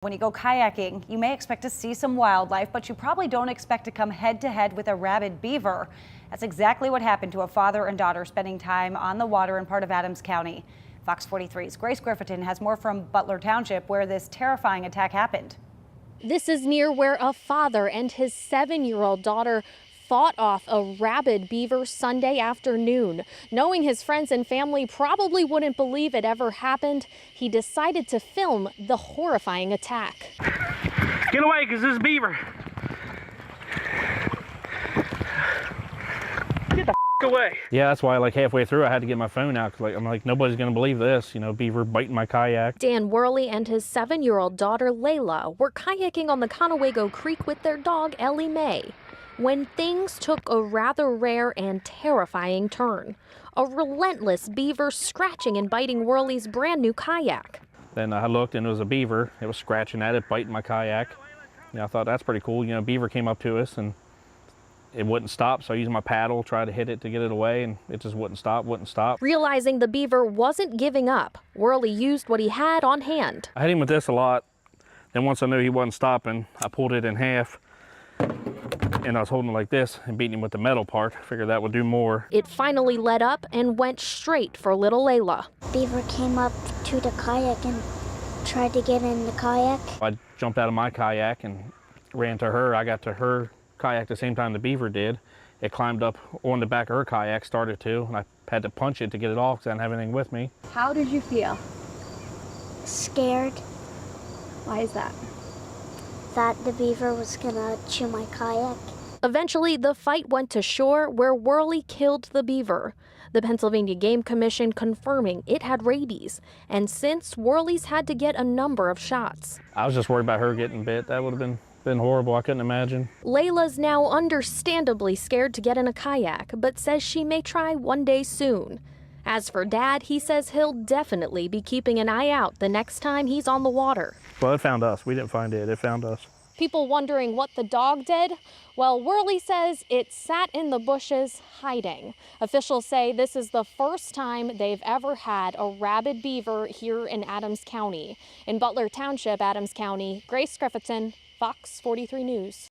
When you go kayaking, you may expect to see some wildlife, but you probably don't expect to come head to head with a rabid beaver. That's exactly what happened to a father and daughter spending time on the water in part of Adams County. Fox 43's Grace Griffin has more from Butler Township, where this terrifying attack happened. This is near where a father and his 7-year-old daughter fought off a rabid beaver Sunday afternoon. Knowing his friends and family probably wouldn't believe it ever happened, he decided to film the horrifying attack. Get away, because this is beaver. Get the away. Yeah, that's why like halfway through I had to get my phone out, because I'm like, nobody's going to believe this, beaver biting my kayak. Dan Worley and his 7-year-old daughter Layla were kayaking on the Conewago Creek with their dog Ellie Mae when things took a rather rare and terrifying turn. A relentless beaver scratching and biting Worley's brand new kayak. Then I looked and it was a beaver. It was scratching at it, biting my kayak. I thought that's pretty cool. Beaver came up to us and it wouldn't stop, so I used my paddle, tried to hit it to get it away, and it just wouldn't stop. Realizing the beaver wasn't giving up, Worley used what he had on hand. I hit him with this a lot. Then once I knew he wasn't stopping, I pulled it in half, and I was holding it like this and beating him with the metal part. I figured that would do more. It finally let up and went straight for little Layla. Beaver came up to the kayak and tried to get in the kayak. I jumped out of my kayak and ran to her. I got to her kayak the same time the beaver did. It climbed up on the back of her kayak, started to, and I had to punch it to get it off because I didn't have anything with me. How did you feel? Scared. Why is that? That the beaver was gonna chew my kayak. Eventually, the fight went to shore where Worley killed the beaver. The Pennsylvania Game Commission confirming it had rabies, and since Worley's had to get a number of shots. I was just worried about her getting bit. That would have been horrible. I couldn't imagine. Layla's now understandably scared to get in a kayak, but says she may try one day soon. As for Dad, he says he'll definitely be keeping an eye out the next time he's on the water. Well, it found us. We didn't find it. It found us. People wondering what the dog did? Well, Worley says it sat in the bushes hiding. Officials say this is the first time they've ever had a rabid beaver here in Adams County. In Butler Township, Adams County, Grace Griffin, Fox 43 News.